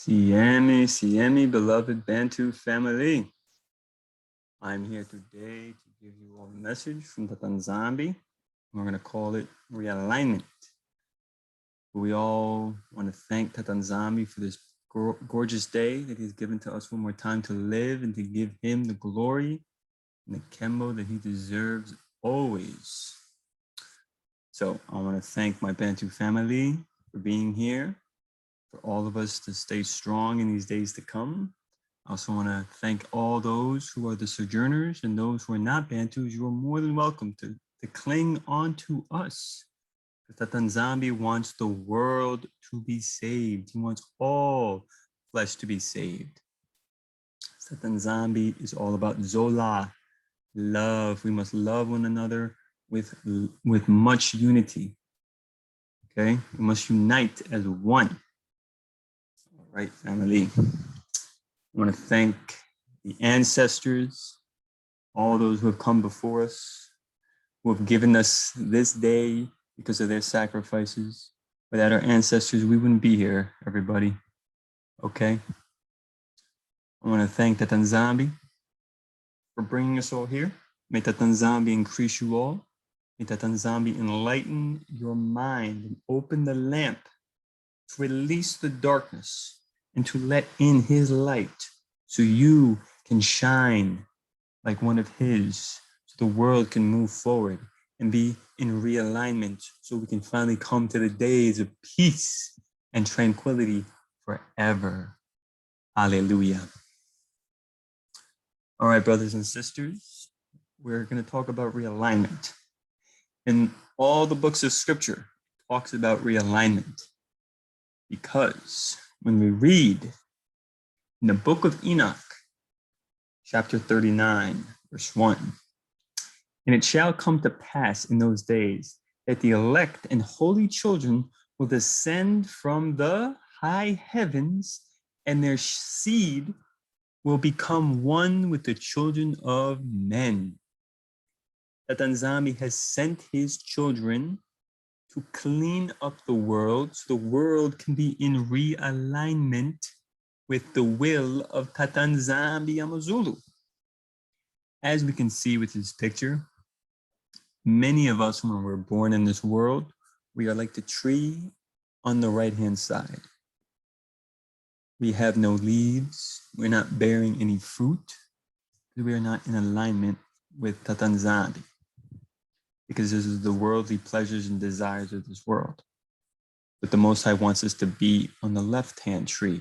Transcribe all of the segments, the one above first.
Siemi, beloved Bantu family. I'm here today to give you all a message from the Tanzambi. We're going to call it Realignment. We all want to thank Tatanzambi for this gorgeous day that he's given to us one more time to live and to give him the glory and the kembo that he deserves always. So I want to thank my Bantu family for being here, for all of us to stay strong in these days to come. I also want to thank all those who are the sojourners and those who are not Bantus. You are more than welcome to cling on to us. Tatanzambi wants the world to be saved. He wants all flesh to be saved. Tatanzambi is all about Zola, love. We must love one another with much unity. Okay, we must unite as one. All right, family. I want to thank the ancestors, all those who have come before us, who have given us this day because of their sacrifices. Without our ancestors, we wouldn't be here, everybody. Okay? I want to thank Tatanzambi for bringing us all here. May Tatanzambi increase you all. May Tatanzambi enlighten your mind and open the lamp to release the darkness and to let in his light so you can shine like one of his, so the world can move forward and be in realignment so we can finally come to the days of peace and tranquility forever. Hallelujah. All right, brothers and sisters, we're going to talk about realignment. In all the books of scripture, it talks about realignment because when we read in the book of Enoch, chapter 39, verse 1, and it shall come to pass in those days that the elect and holy children will descend from the high heavens, and their seed will become one with the children of men. Tatanzambi has sent his children to clean up the world so the world can be in realignment with the will of Tatanzambi Amazulu. As we can see with this picture, many of us, when we're born in this world, we are like the tree on the right-hand side. We have no leaves. We're not bearing any fruit. We are not in alignment with Tatanzambi because this is the worldly pleasures and desires of this world. But the Most High wants us to be on the left-hand tree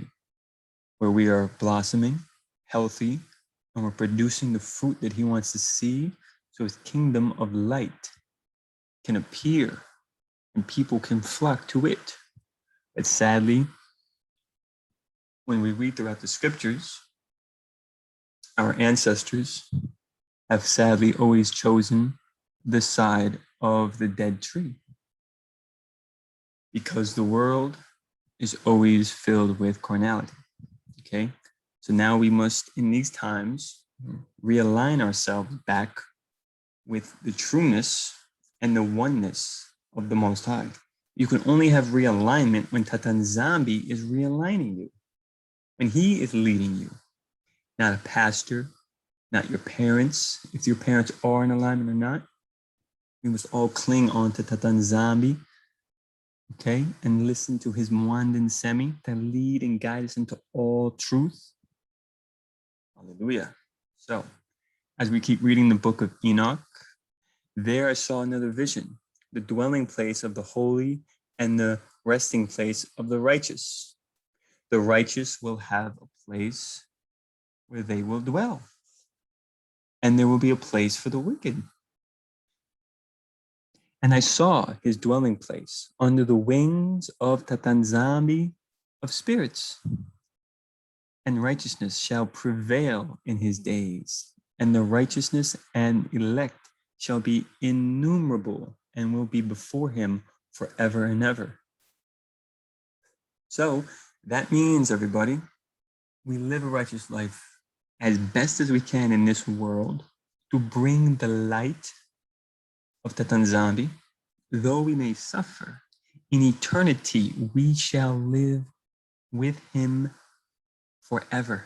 where we are blossoming, healthy, and we're producing the fruit that he wants to see so his kingdom of light can appear and people can flock to it. But sadly, when we read throughout the scriptures, our ancestors have sadly always chosen the side of the dead tree because the world is always filled with carnality. Okay, so now we must, in these times, realign ourselves back with the trueness and the oneness of the Most High. You can only have realignment when Tatanzambi is realigning you, when he is leading you, not a pastor, not your parents. If your parents are in alignment or not, we must all cling on to Tatanzambi, okay, and listen to his Mwandan Semi to lead and guide us into all truth. Hallelujah. So, as we keep reading the book of Enoch, there I saw another vision, the dwelling place of the holy and the resting place of the righteous. The righteous will have a place where they will dwell, and there will be a place for the wicked. And I saw his dwelling place under the wings of Tatanzambi of spirits. And righteousness shall prevail in his days, and the righteousness and elect shall be innumerable and will be before him forever and ever. So that means, everybody, we live a righteous life as best as we can in this world to bring the light of Tatanzambi. Though we may suffer, in eternity we shall live with him forever.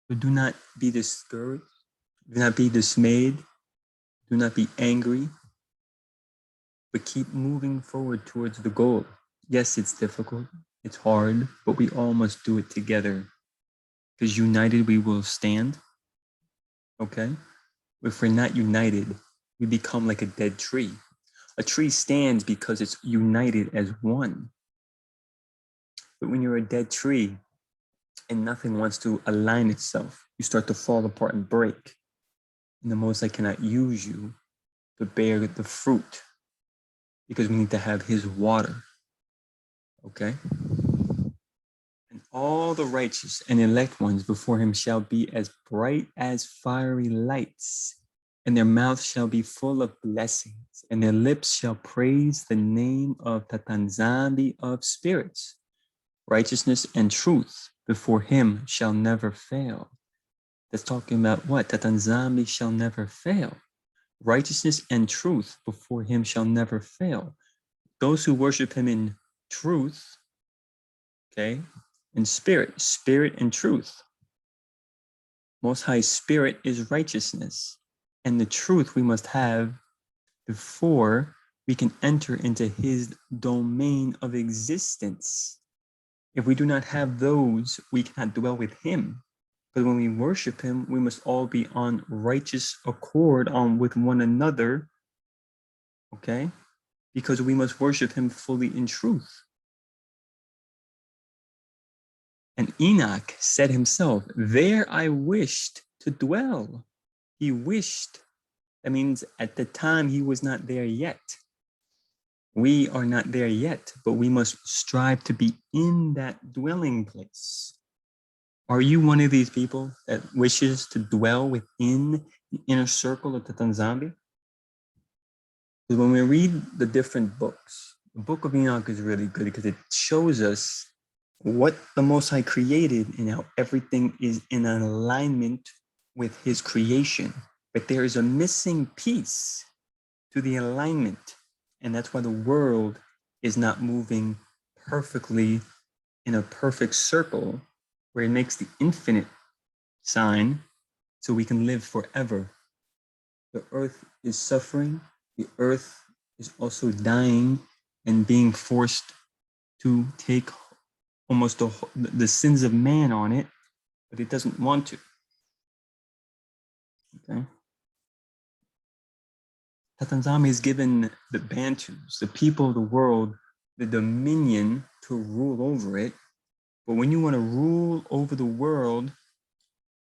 So do not be discouraged. Do not be dismayed. Do not be angry. But keep moving forward towards the goal. Yes, it's difficult. It's hard, but we all must do it together. Because united we will stand. Okay? If we're not united, we become like a dead tree. A tree stands because it's united as one. But when you're a dead tree and nothing wants to align itself, you start to fall apart and break. And the Most High cannot use you to bear the fruit because we need to have his water. Okay? And all the righteous and elect ones before him shall be as bright as fiery lights, and their mouths shall be full of blessings, and their lips shall praise the name of Tatanzambi of spirits. Righteousness and truth before him shall never fail. That's talking about what? Tatanzambi shall never fail. Righteousness and truth before him shall never fail. Those who worship him in truth, okay, in spirit and truth. Most High Spirit is righteousness, and the truth we must have before we can enter into his domain of existence. If we do not have those, we cannot dwell with him. But when we worship him, we must all be on righteous accord with one another, okay? Because we must worship him fully in truth. And Enoch said himself, there I wished to dwell. He wished. That means at the time he was not there yet. We are not there yet, but we must strive to be in that dwelling place. Are you one of these people that wishes to dwell within the inner circle of Tatanzambi? Because when we read the different books, the book of Enoch is really good because it shows us what the Most High created and how everything is in alignment with his creation. But there is a missing piece to the alignment. And that's why the world is not moving perfectly in a perfect circle where it makes the infinite sign so we can live forever. The earth is suffering. The earth is also dying and being forced to take almost the sins of man on it, but it doesn't want to. Okay. Tatanzami is given the Bantus, the people of the world, the dominion to rule over it. But when you want to rule over the world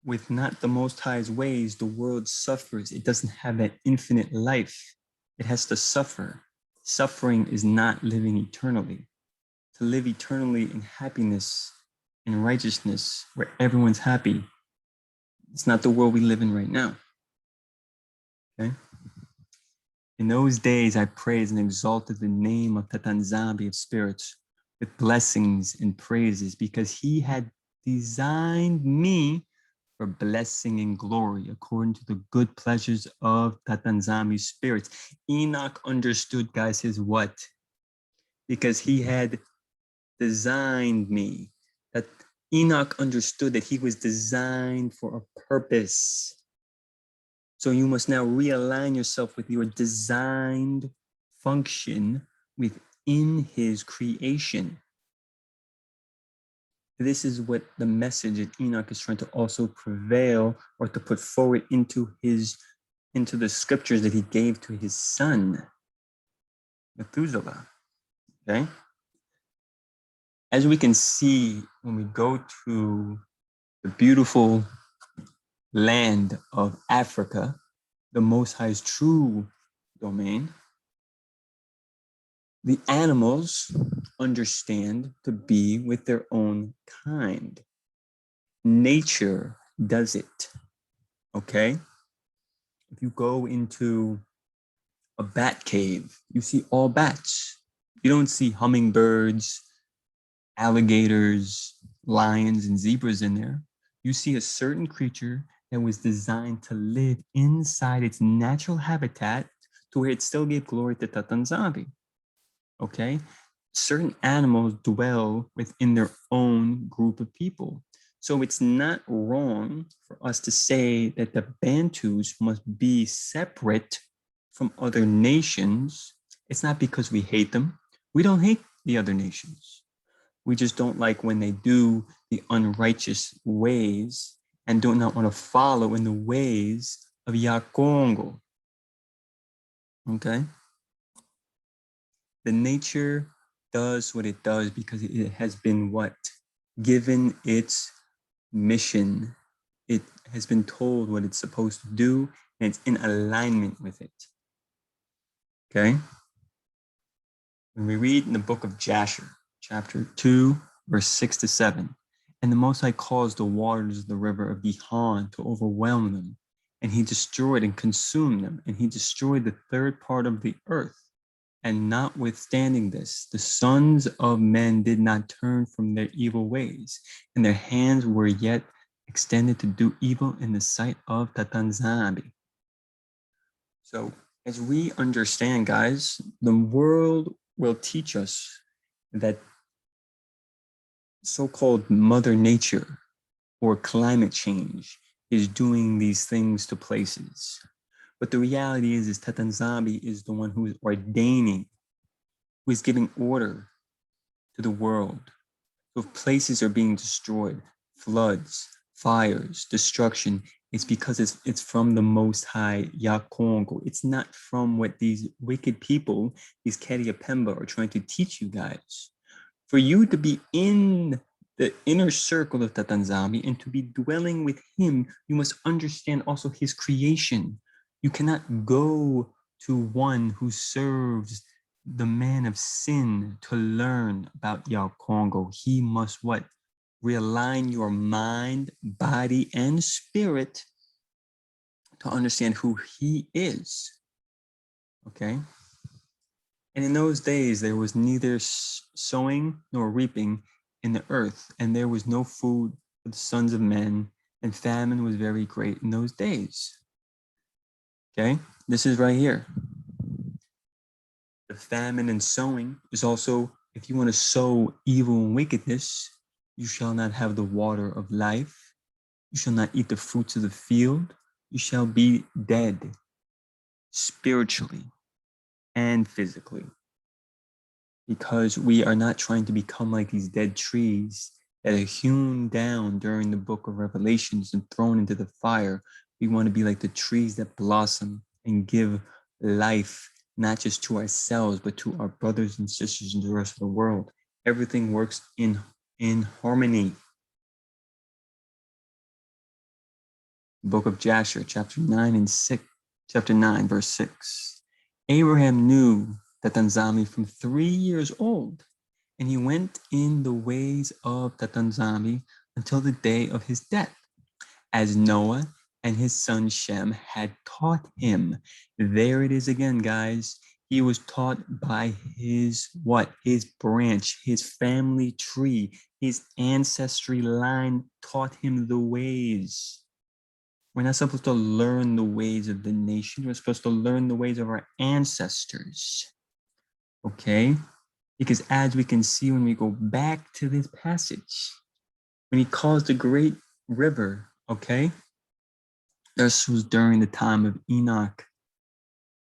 with not the Most High's ways, the world suffers. It doesn't have that infinite life. It has to suffer. Suffering is not living eternally. To live eternally in happiness and righteousness, where everyone's happy, it's not the world we live in right now. Okay? In those days, I praised and exalted the name of Tatanzambi of spirits with blessings and praises, because he had designed me for blessing and glory according to the good pleasures of Tatanzami's spirits. Enoch understood, guys, his what? Because he had designed me. That Enoch understood that he was designed for a purpose. So you must now realign yourself with your designed function within his creation. This is what the message that Enoch is trying to also prevail or to put forward into the scriptures that he gave to his son, Methuselah. Okay? As we can see when we go to the beautiful land of Africa, the Most High's true domain, the animals understand to be with their own kind. Nature does it, okay? If you go into a bat cave, you see all bats. You don't see hummingbirds, alligators, lions, and zebras in there. You see a certain creature that was designed to live inside its natural habitat to where it still gave glory to Tatanzambi. Okay? certain animals dwell within their own group of people. So it's not wrong for us to say that the Bantus must be separate from other nations. It's not because we hate them. We don't hate the other nations. We just don't like when they do the unrighteous ways and do not want to follow in the ways of Yakongo. Okay? The nature does what it does because it has been what? Given its mission. It has been told what it's supposed to do, and it's in alignment with it. Okay? When we read in the book of Jasher, chapter 2, verse 6 to 7, and the Most High caused the waters of the river of Gihon to overwhelm them, and he destroyed and consumed them, and he destroyed the third part of the earth. And notwithstanding this, the sons of men did not turn from their evil ways, and their hands were yet extended to do evil in the sight of Tatanzambi. So as we understand, guys, the world will teach us that so-called Mother Nature or climate change is doing these things to places. But the reality is Tatanzambi is the one who is ordaining, who is giving order to the world. So if places are being destroyed, floods, fires, destruction, it's because it's from the Most High Yakongo. It's not from what these wicked people, these Kadiapemba, are trying to teach you guys. For you to be in the inner circle of Tatanzambi and to be dwelling with him, you must understand also his creation. You cannot go to one who serves the man of sin to learn about Yakongo. He must what? Realign your mind, body, and spirit to understand who he is. Okay? And in those days, there was neither sowing nor reaping in the earth, and there was no food for the sons of men, and famine was very great in those days. Okay? This is right here. The famine and sowing is also, if you want to sow evil and wickedness, you shall not have the water of life. You shall not eat the fruits of the field. You shall be dead spiritually and physically. Because we are not trying to become like these dead trees that are hewn down during the book of Revelations and thrown into the fire. We want to be like the trees that blossom and give life, not just to ourselves, but to our brothers and sisters in the rest of the world. Everything works in harmony. Book of Jasher, chapter 9, verse 6. Abraham knew Tatanzami from 3 years old, and he went in the ways of Tatanzami until the day of his death, as Noah and his son Shem had taught him. There it is again, guys. He was taught by his what? His branch, his family tree, his ancestry line taught him the ways. We're not supposed to learn the ways of the nation. We're supposed to learn the ways of our ancestors. Okay? Because as we can see when we go back to this passage, when he caused the great river, okay? This was during the time of Enoch,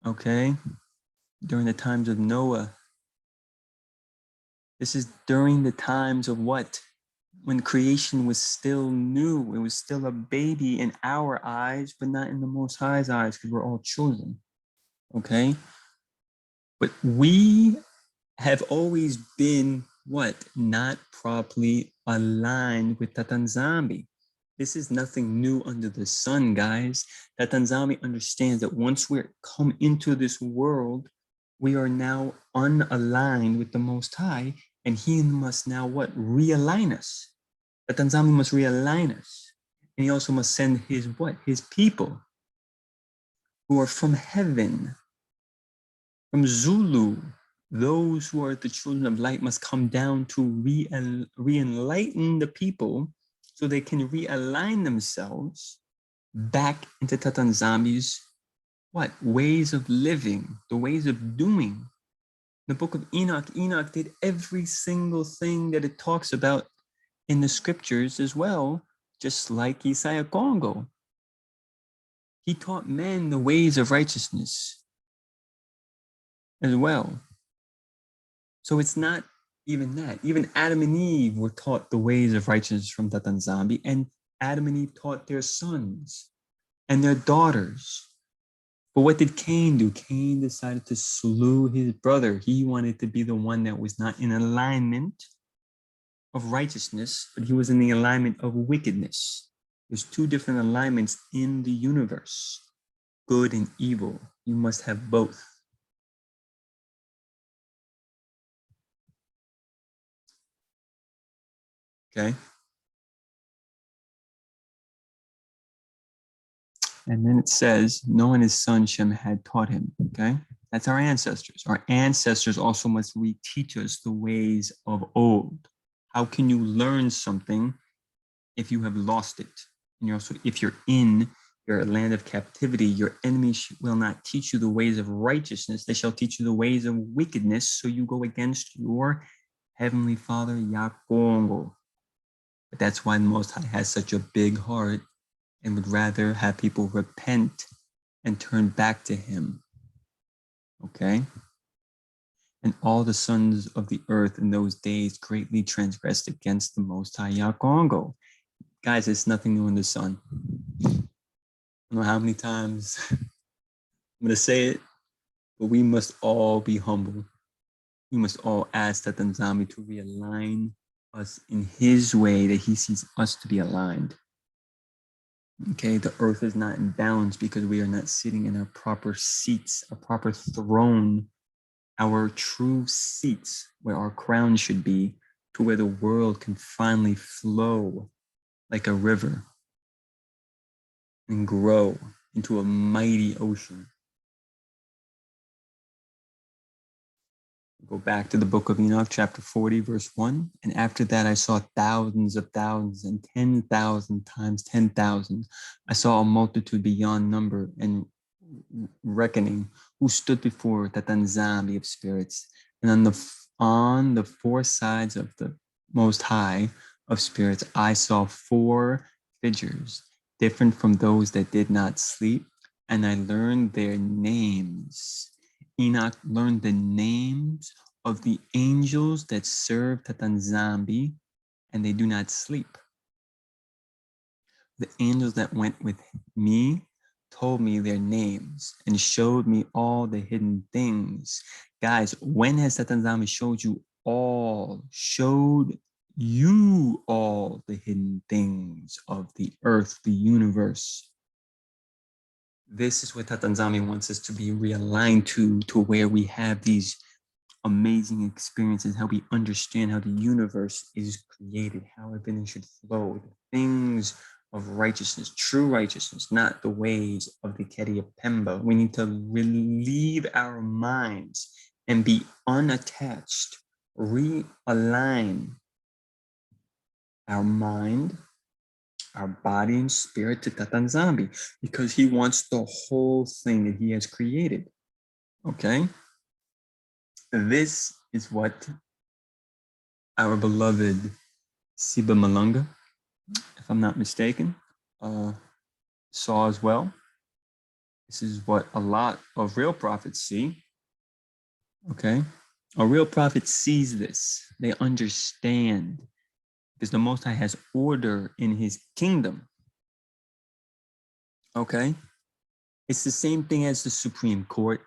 okay? During the times of Noah. This is during the times of what? When creation was still new. It was still a baby in our eyes, but not in the Most High's eyes, because we're all children, okay? But we have always been what? Not properly aligned with Tatanzambi. This is nothing new under the sun, guys. Tatanzambi understands that once we come into this world, we are now unaligned with the Most High, and he must now what? Realign us. Tatanzambi must realign us. And he also must send his what? His people who are from heaven, from Zulu. Those who are the children of light must come down to re-enlighten the people so they can realign themselves back into Tatanzambi's what? Ways of living, the ways of doing. The book of Enoch, Enoch did every single thing that it talks about in the scriptures as well, just like Isaiah Congo. He taught men the ways of righteousness as well. So it's not even that. Even Adam and Eve were taught the ways of righteousness from Tatan Zambi, and Adam and Eve taught their sons and their daughters. But what did Cain do? Cain decided to slew his brother. He wanted to be the one that was not in alignment of righteousness, but he was in the alignment of wickedness. There's two different alignments in the universe, good and evil. You must have both. Okay. And then it says, Noah and his son Shem had taught him. Okay. That's our ancestors. Our ancestors also must reteach us the ways of old. How can you learn something if you have lost it? And you're also, if you're in your land of captivity, your enemies will not teach you the ways of righteousness. They shall teach you the ways of wickedness. So you go against your heavenly Father, Yakongo. But that's why the Most High has such a big heart and would rather have people repent and turn back to him. Okay? And all the sons of the earth in those days greatly transgressed against the Most High Yakongo. Guys, it's nothing new in the sun. I don't know how many times I'm going to say it, but we must all be humble. We must all ask that Nzami to realign us in his way that he sees us to be aligned. Okay, the earth is not in balance because we are not sitting in our proper seats, a proper throne, our true seats where our crown should be, to where the world can finally flow like a river and grow into a mighty ocean. Go back to the book of Enoch, chapter 40, verse 1. And after that, I saw thousands of thousands and 10,000 times 10,000. I saw a multitude beyond number and reckoning who stood before the Tanzami of spirits. And on the four sides of the Most High of spirits, I saw four figures, different from those that did not sleep. And I learned their names. Enoch learned the names of the angels that serve Tatanzambi, and they do not sleep. The angels that went with me told me their names and showed me all the hidden things. Guys, when has Tatanzambi showed you all the hidden things of the earth, the universe? This is what Tatanzami wants us to be realigned to where we have these amazing experiences, how we understand how the universe is created, how everything should flow, the things of righteousness, true righteousness, not the ways of the Kedia Pemba. We need to relieve our minds and be unattached, realign our mind, our body and spirit to Tatanzambi, because he wants the whole thing that he has created. Okay? This is what our beloved Siba Malunga, if I'm not mistaken, saw as well. This is what a lot of real prophets see. Okay? A real prophet sees this. They understand because the Most High has order in his kingdom. Okay? It's the same thing as the Supreme Court,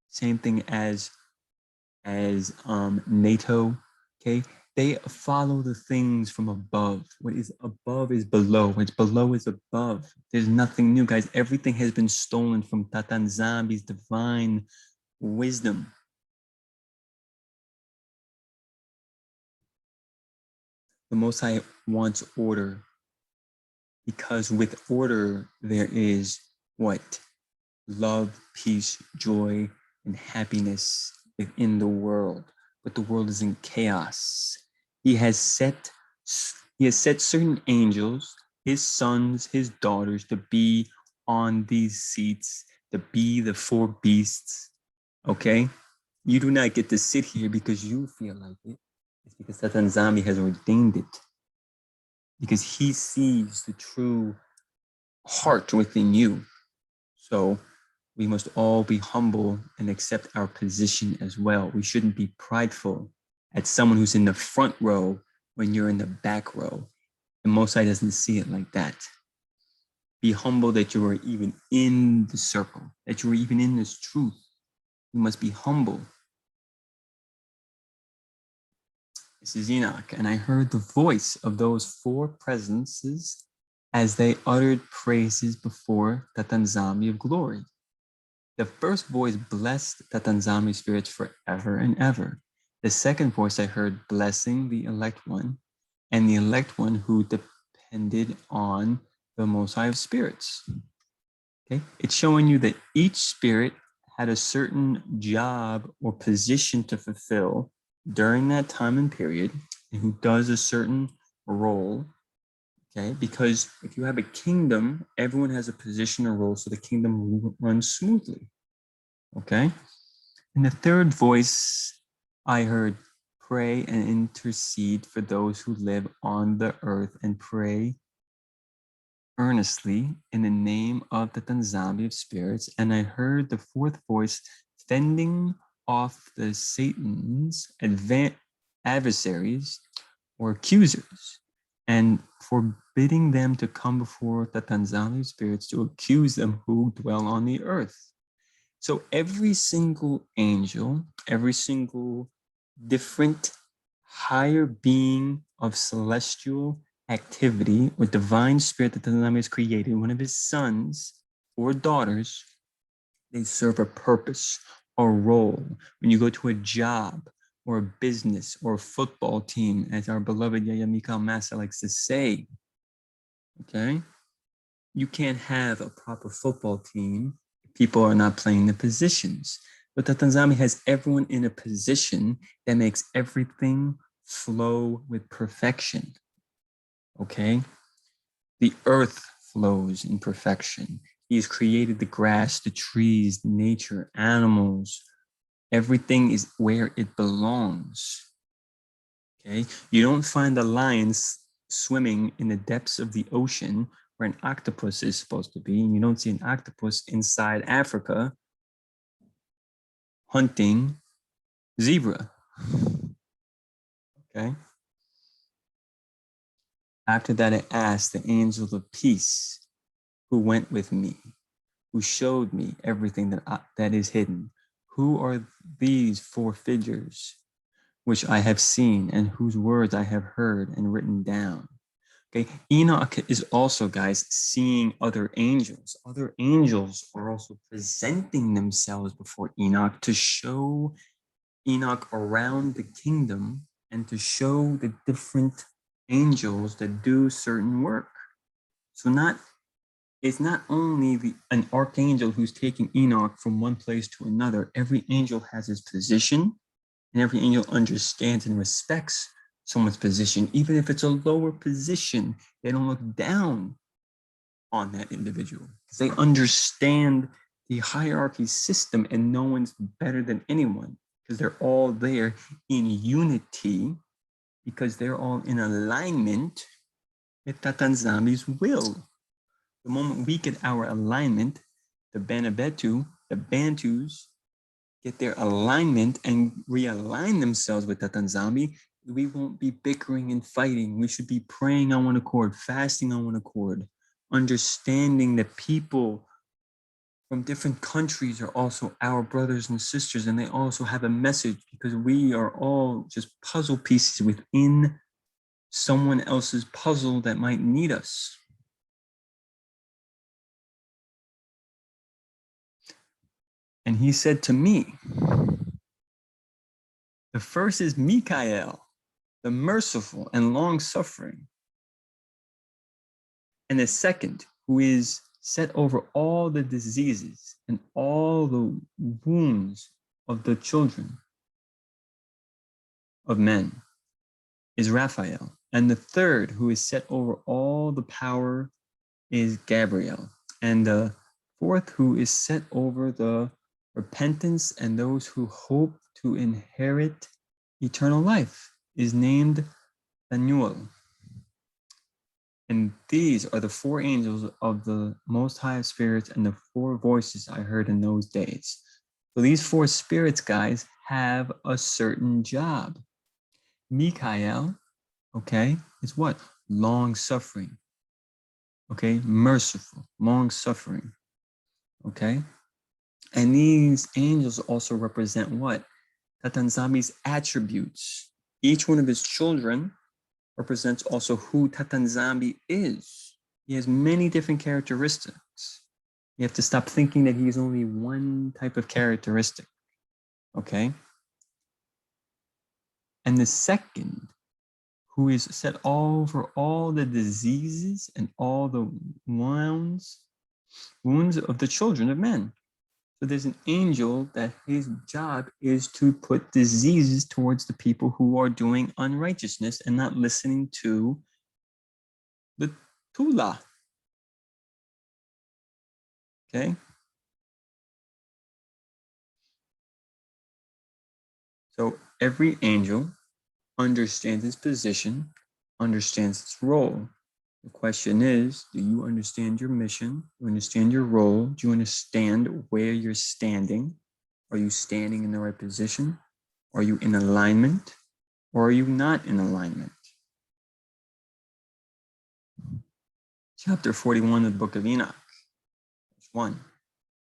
same thing as NATO. Okay? They follow the things from above. What is above is below. What's below is above. There's nothing new, guys. Everything has been stolen from Tatanzambi's divine wisdom. The Most High wants order because with order, there is what? Love, peace, joy, and happiness within the world. But the world is in chaos. He has set certain angels, his sons, his daughters, to be on these seats, to be the four beasts. Okay? You do not get to sit here because you feel like it. It's because Tatanzami has ordained it. Because he sees the true heart within you. So we must all be humble and accept our position as well. We shouldn't be prideful at someone who's in the front row when you're in the back row. And Mosai doesn't see it like that. Be humble that you are even in the circle, that you are even in this truth. You must be humble. This is Enoch, and I heard the voice of those four presences as they uttered praises before Tatanzami of glory. The first voice blessed Tatanzami spirits forever and ever. The second voice I heard blessing the elect one, and the elect one who depended on the Most High of spirits. Okay, it's showing you that each spirit had a certain job or position to fulfill during that time and period, and who does a certain role. Okay, because if you have a kingdom, everyone has a position or role, so the kingdom runs smoothly. Okay, and the third voice I heard pray and intercede for those who live on the earth and pray earnestly in the name of the Tanzami of spirits. And I heard the fourth voice fending off the Satan's adversaries or accusers and forbidding them to come before the Tanzami of spirits to accuse them who dwell on the earth. So every single angel, every single different higher being of celestial activity or divine spirit that the Lamb has created, one of his sons or daughters, they serve a purpose or role. When you go to a job or a business or a football team, as our beloved Yaya Mikal Massa likes to say, okay, you can't have a proper football team if people are not playing the positions. But the Tanzami has everyone in a position that makes everything flow with perfection. Okay? The earth flows in perfection. He has created the grass, the trees, nature, animals. Everything is where it belongs. Okay? You don't find the lions swimming in the depths of the ocean where an octopus is supposed to be, and you don't see an octopus inside Africa hunting zebra. Okay? After that, I asked the angel of peace who went with me, who showed me everything that is hidden. Who are these four figures which I have seen and whose words I have heard and written down? Okay, Enoch is also, guys, seeing other angels. Other angels are also presenting themselves before Enoch to show Enoch around the kingdom and to show the different angels that do certain work. So it's not only an archangel who's taking Enoch from one place to another. Every angel has his position, and every angel understands and respects someone's position. Even if it's a lower position, they don't look down on that individual because they understand the hierarchy system, and no one's better than anyone because they're all there in unity, because they're all in alignment with Tatanzami's will. The moment we get our alignment, the Banabetu, the Bantus, get their alignment and realign themselves with Tatanzami, we won't be bickering and fighting. We should be praying on one accord, fasting on one accord, understanding that people from different countries are also our brothers and sisters, and they also have a message, because we are all just puzzle pieces within someone else's puzzle that might need us. And he said to me, the first is Mikael, the merciful and long-suffering. And the second, who is set over all the diseases and all the wounds of the children of men, is Raphael. And the third, who is set over all the power, is Gabriel. And the fourth, who is set over the repentance and those who hope to inherit eternal life is named Daniel. And these are the 4 angels of the Most High Spirits and the 4 voices I heard in those days. So these 4 spirits, guys, have a certain job. Mikael, okay, is what? Long suffering. Okay, merciful, long suffering. Okay, and these angels also represent what? Tatanzami's attributes. Each one of his children represents also who Tatanzami is. He has many different characteristics. You have to stop thinking that he's only one type of characteristic. Okay, and the second, who is set over all the diseases and all the wounds of the children of men. So there's an angel that his job is to put diseases towards the people who are doing unrighteousness and not listening to the Tula. Okay? So every angel understands its position, understands its role. The question is, do you understand your mission? Do you understand your role? Do you understand where you're standing? Are you standing in the right position? Are you in alignment? Or are you not in alignment? Chapter 41 of the book of Enoch, verse 1.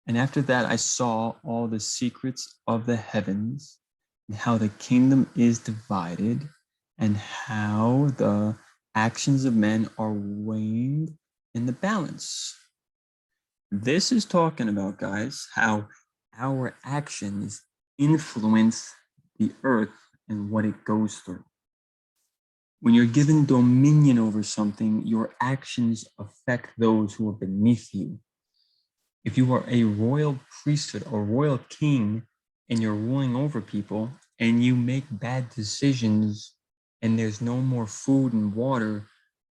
And after that, I saw all the secrets of the heavens and how the kingdom is divided and how the actions of men are weighed in the balance. This is talking about, guys, how our actions influence the earth and what it goes through. When you're given dominion over something, your actions affect those who are beneath you. If you are a royal priesthood or royal king and you're ruling over people and you make bad decisions and there's no more food and water,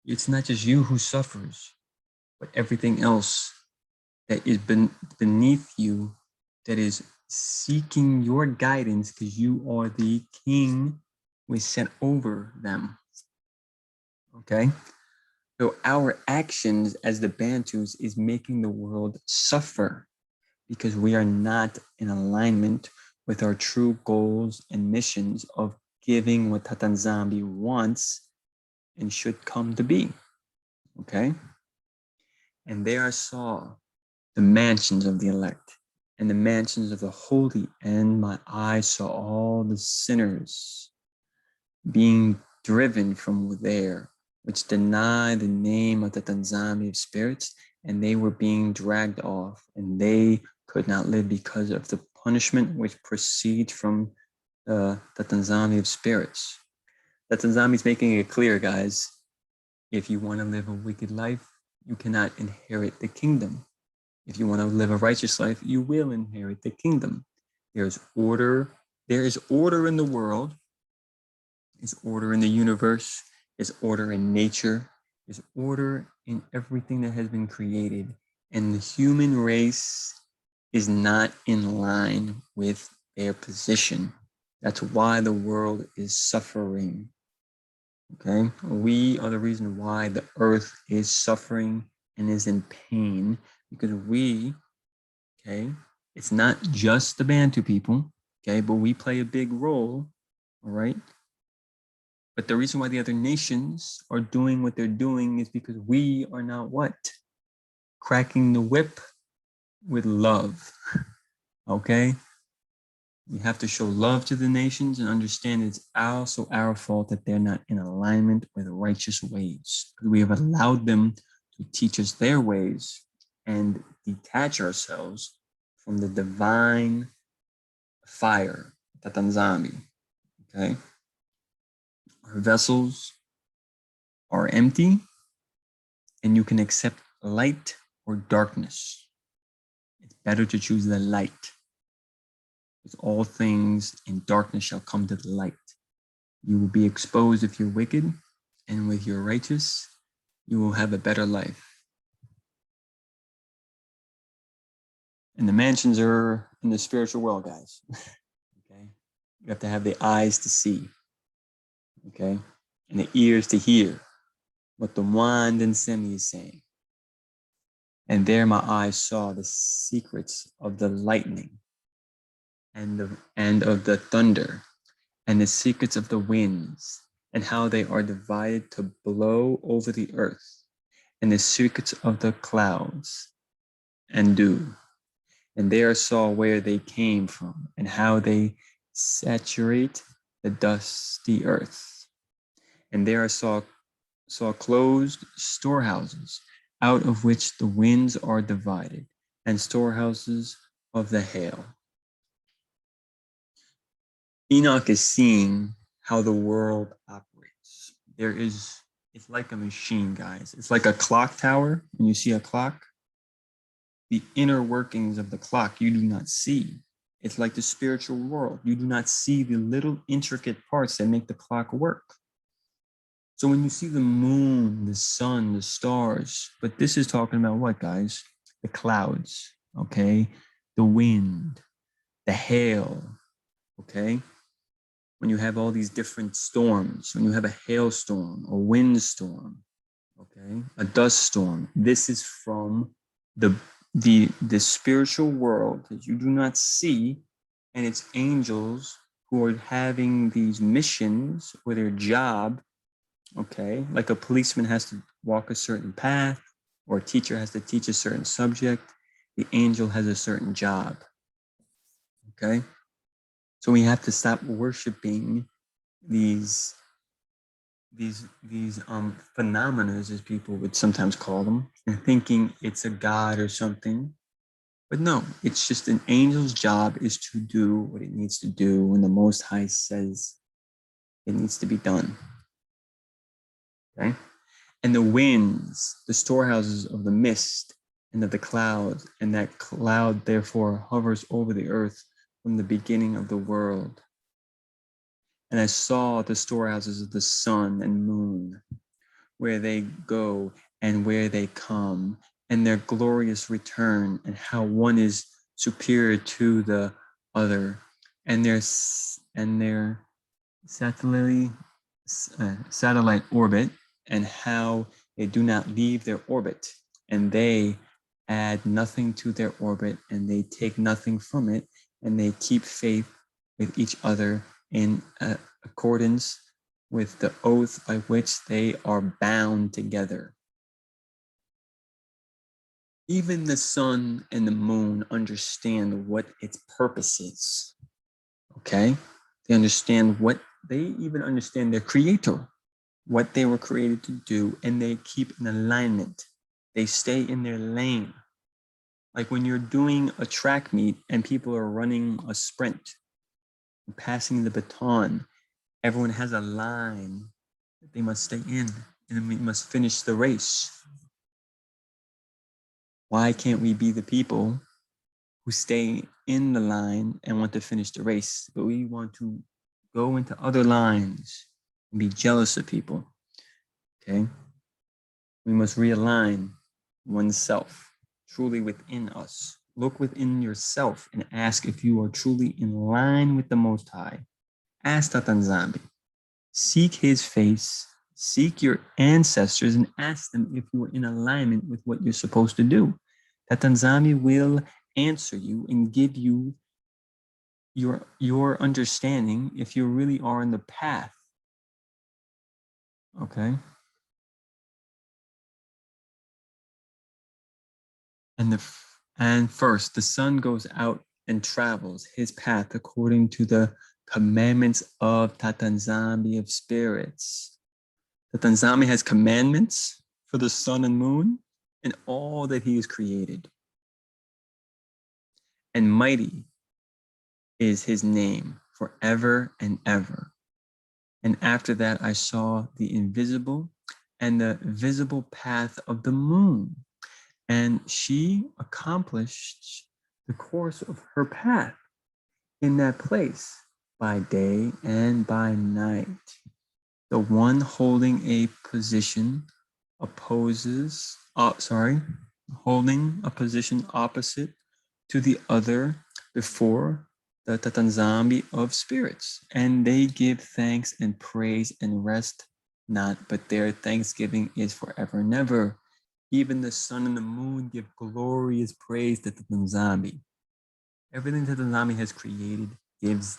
it's not just you who suffers, but everything else that is beneath you that is seeking your guidance because you are the king who is set over them. Okay? So our actions as the Bantus is making the world suffer because we are not in alignment with our true goals and missions of giving what Tatanzambi wants and should come to be. Okay? And there I saw the mansions of the elect and the mansions of the holy, and my eyes saw all the sinners being driven from there, which deny the name of the Tanzami of spirits, and they were being dragged off, and they could not live because of the punishment which proceeds from the Tanzami of spirits. The Tanzami is making it clear, guys, if you want to live a wicked life, you cannot inherit the kingdom. If you want to live a righteous life, you will inherit the kingdom. There's order. There is order in the world. There's order in the universe. There's order in nature. There's order in everything that has been created. And the human race is not in line with their position. That's why the world is suffering. Okay? We are the reason why the earth is suffering and is in pain, because we, okay, it's not just the Bantu people, okay, but we play a big role, all right? But the reason why the other nations are doing what they're doing is because we are not what? Cracking the whip with love, okay? We have to show love to the nations and understand it's also our fault that they're not in alignment with righteous ways. We have allowed them to teach us their ways and detach ourselves from the divine fire, Tatanzami, okay? Our vessels are empty and you can accept light or darkness. It's better to choose the light, because all things in darkness shall come to the light. You will be exposed if you're wicked, and with your righteous, you will have a better life. And the mansions are in the spiritual world, guys. Okay. You have to have the eyes to see, okay? And the ears to hear what the wand and semi is saying. And there my eyes saw the secrets of the lightning and of the thunder, and the secrets of the winds, and how they are divided to blow over the earth, and the secrets of the clouds and dew. And there I saw where they came from, and how they saturate the dusty earth. And there I saw closed storehouses, out of which the winds are divided, and storehouses of the hail. Enoch is seeing how the world operates. It's like a machine, guys. It's like a clock tower. When you see a clock, the inner workings of the clock you do not see. It's like the spiritual world. You do not see the little intricate parts that make the clock work. So when you see the moon, the sun, the stars, but this is talking about what, guys? The clouds, okay? The wind, the hail, okay? When you have all these different storms, when you have a hailstorm, a windstorm, okay, a dust storm, this is from the spiritual world that you do not see, and it's angels who are having these missions or their job, okay, like a policeman has to walk a certain path, or a teacher has to teach a certain subject. The angel has a certain job, okay? So we have to stop worshiping these phenomena, as people would sometimes call them, and thinking it's a god or something. But no, it's just an angel's job is to do what it needs to do when the Most High says it needs to be done. Okay? And the winds, the storehouses of the mist and of the clouds, and that cloud therefore hovers over the earth from the beginning of the world. And I saw the storehouses of the sun and moon, where they go and where they come, and their glorious return, and how one is superior to the other, and their satellite orbit, and how they do not leave their orbit, and they add nothing to their orbit, and they take nothing from it, and they keep faith with each other in accordance with the oath by which they are bound together. Even the sun and the moon understand what its purpose is. Okay? They even understand their creator, what they were created to do, and they keep in alignment. They stay in their lane. Like when you're doing a track meet and people are running a sprint, passing the baton, everyone has a line that they must stay in, and we must finish the race. Why can't we be the people who stay in the line and want to finish the race, but we want to go into other lines and be jealous of people? Okay? We must realign oneself truly within us. Look within yourself and ask if you are truly in line with the Most High. Ask Tatanzambi. Seek his face, seek your ancestors, and ask them if you are in alignment with what you're supposed to do. Tatanzami will answer you and give you your understanding if you really are in the path. Okay? And first, the sun goes out and travels his path according to the commandments of Tatanzami of spirits. Tatanzami has commandments for the sun and moon and all that he has created. And mighty is his name forever and ever. And after that, I saw the invisible and the visible path of the moon. And she accomplished the course of her path in that place by day and by night. The one holding a position holding a position opposite to the other before the tatanzambi of spirits, and they give thanks and praise and rest not, but their thanksgiving is forever and ever. Even the sun and the moon give glorious praise to tatanzambi. Everything tatanzambi has created gives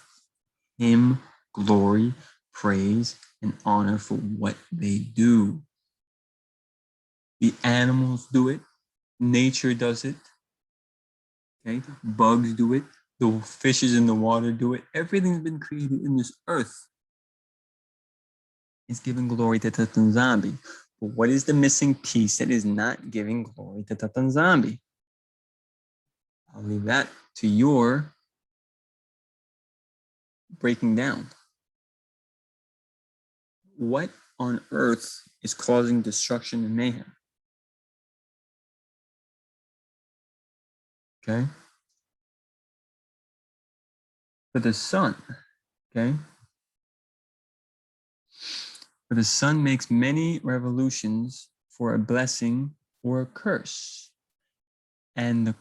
him glory, praise, and honor for what they do. The animals do it. Nature does it. Okay, bugs do it. The fishes in the water do it. Everything's been created in this earth. It's giving glory to Tatanzambi. But what is the missing piece that is not giving glory to Tatanzambi? I'll leave that to your breaking down. What on earth is causing destruction and mayhem? Okay. For the sun, okay. For the sun makes many revolutions for a blessing or a curse. And the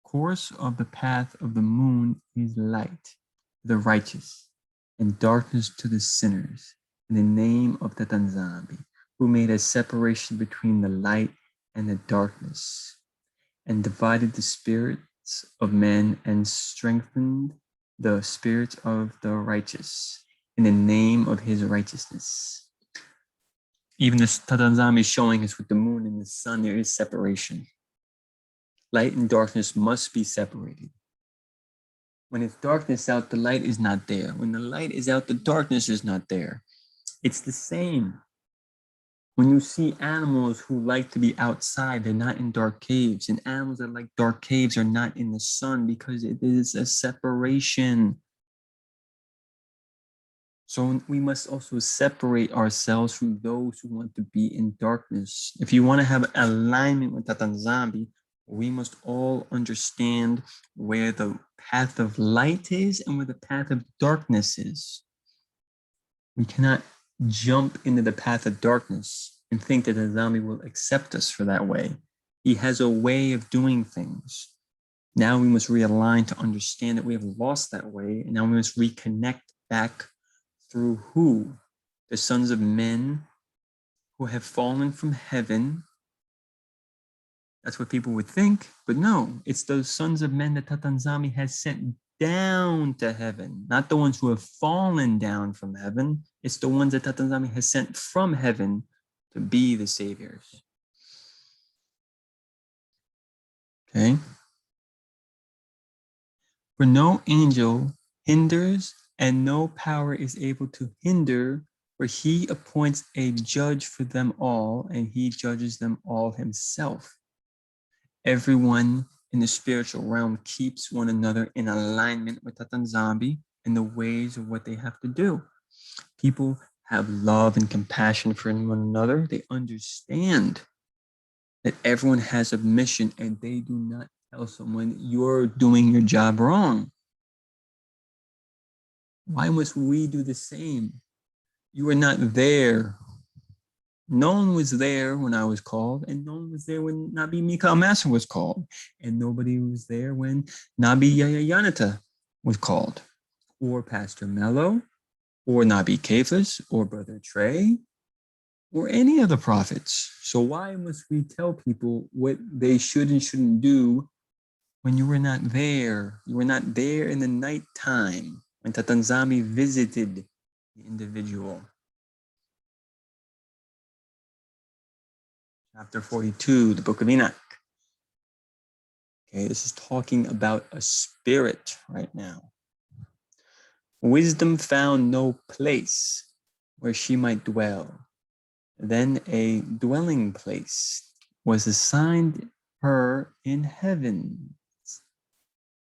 course of the path of the moon is light to the righteous and darkness to the sinners. In the name of Tatanzambi, who made a separation between the light and the darkness, and divided the spirits of men and strengthened the spirits of the righteous in the name of his righteousness. Even this Tatanzambi is showing us with the moon and the sun, there is separation. Light and darkness must be separated. When it's darkness out, the light is not there. When the light is out, the darkness is not there. It's the same. When you see animals who like to be outside, they're not in dark caves. And animals that like dark caves are not in the sun because it is a separation. So we must also separate ourselves from those who want to be in darkness. If you want to have alignment with Tatanzambi, we must all understand where the path of light is and where the path of darkness is. We cannot jump into the path of darkness and think that Tatanzambi will accept us for that way. He has a way of doing things. Now we must realign to understand that we have lost that way, and now we must reconnect back through who? The sons of men who have fallen from heaven. That's what people would think, but no, it's those sons of men that Tatanzambi has sent down to heaven, not the ones who have fallen down from heaven. It's the ones that Tatanzambi has sent from heaven to be the saviors. Okay? For no angel hinders and no power is able to hinder, for he appoints a judge for them all, and he judges them all himself. Everyone in the spiritual realm keeps one another in alignment with Tatanzambi in the ways of what they have to do. People have love and compassion for one another. They understand that everyone has a mission, and they do not tell someone you're doing your job wrong. Why must we do the same? You were not there. No one was there when I was called, and no one was there when Nabi Mikhail Masser was called, and nobody was there when Nabi Yahya Yanata was called, or Pastor Mello, or Nabi Kephas, or Brother Trey, or any of the prophets. So why must we tell people what they should and shouldn't do when you were not there? You were not there in the nighttime when Tatanzambi visited the individual. Chapter 42, the book of Enoch. Okay, this is talking about a spirit right now. Wisdom found no place where she might dwell. Then a dwelling place was assigned her in heaven.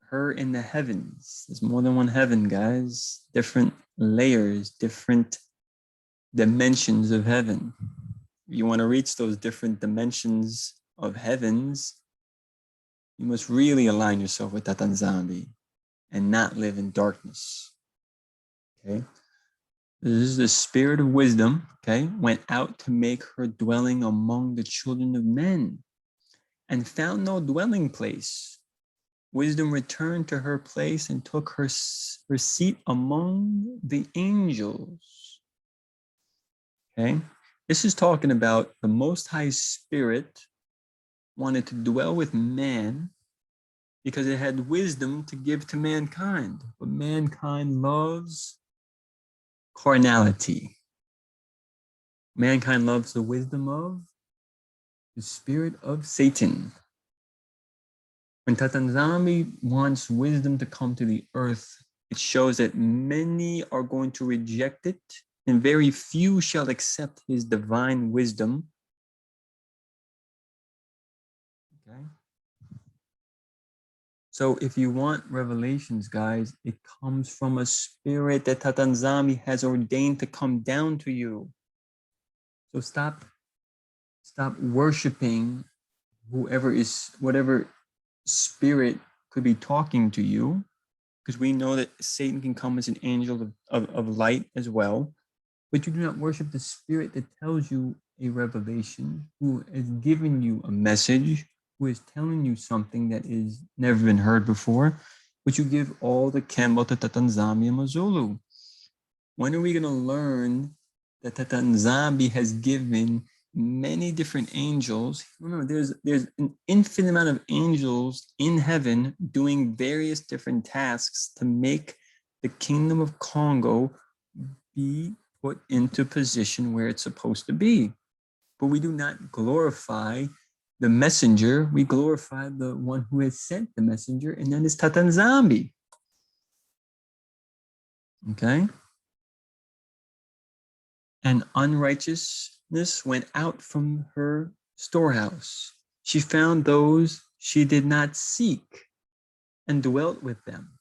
Her in the heavens. There's more than one heaven, guys. Different layers, different dimensions of heaven. If you want to reach those different dimensions of heavens, you must really align yourself with Tatanzambi and not live in darkness. Okay? This is the spirit of wisdom, okay, went out to make her dwelling among the children of men and found no dwelling place wisdom returned to her place and took her seat among the angels. Okay, this is talking about the Most High Spirit wanted to dwell with man because it had wisdom to give to mankind, but mankind loves carnality. Mankind loves the wisdom of the spirit of Satan. When Tatanzami wants wisdom to come to the earth, it shows that many are going to reject it, and very few shall accept his divine wisdom. Okay. So if you want revelations, guys, it comes from a spirit that Tatanzami has ordained to come down to you. So stop worshiping whatever spirit could be talking to you, because we know that Satan can come as an angel of light as well. But you do not worship the spirit that tells you a revelation, who has given you a message, who is telling you something that is never been heard before, but you give all the Kemba to Tatanzami and Mazulu. When are we going to learn that Tatanzami has given many different angels? Remember, there's an infinite amount of angels in heaven doing various different tasks to make the kingdom of Congo be put into position where it's supposed to be. But we do not glorify the messenger. We glorify the one who has sent the messenger, and that is Tatanzami. Okay? And unrighteousness went out from her storehouse. She found those she did not seek and dwelt with them.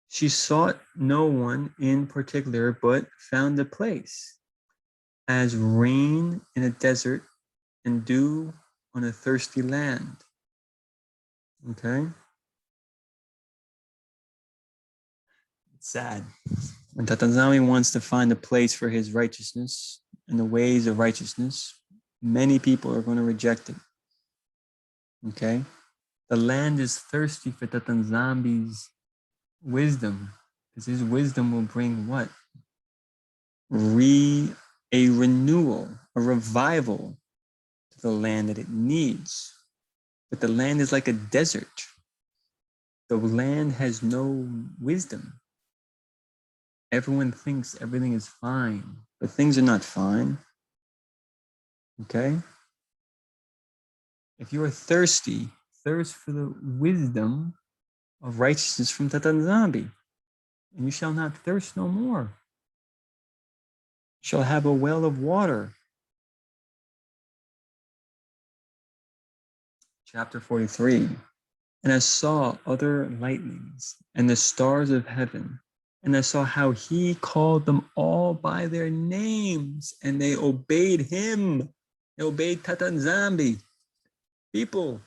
She sought no one in particular, but found a place, as rain in a desert and dew on a thirsty land. Okay? It's sad. When Tatanzami wants to find a place for his righteousness and the ways of righteousness, many people are going to reject it. Okay? The land is thirsty for Tatanzami's wisdom, because his wisdom will bring what? A renewal, a revival to the land that it needs. But the land is like a desert. The land has no wisdom. Everyone thinks everything is fine, but things are not fine. Okay? If you are thirsty, thirst for the wisdom of righteousness from Tatanzami, and you shall not thirst no more. You shall have a well of water. Chapter 43. And I saw other lightnings and the stars of heaven, and I saw how he called them all by their names, and they obeyed him. They obeyed Tatanzami. People,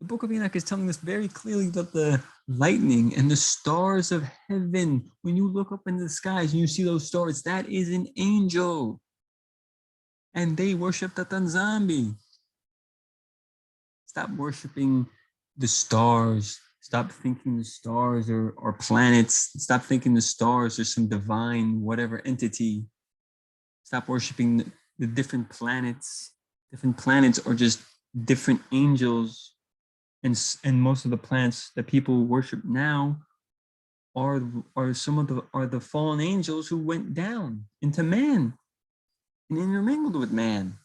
the book of Enoch is telling us very clearly that the lightning and the stars of heaven, when you look up in the skies and you see those stars, that is an angel. And they worship Tatanzami. Stop worshiping the stars. Stop thinking the stars are planets. Stop thinking the stars are some divine whatever entity. Stop worshiping the different planets. Different planets are just different angels. And most of the planets that people worship now are the fallen angels who went down into man and intermingled with man.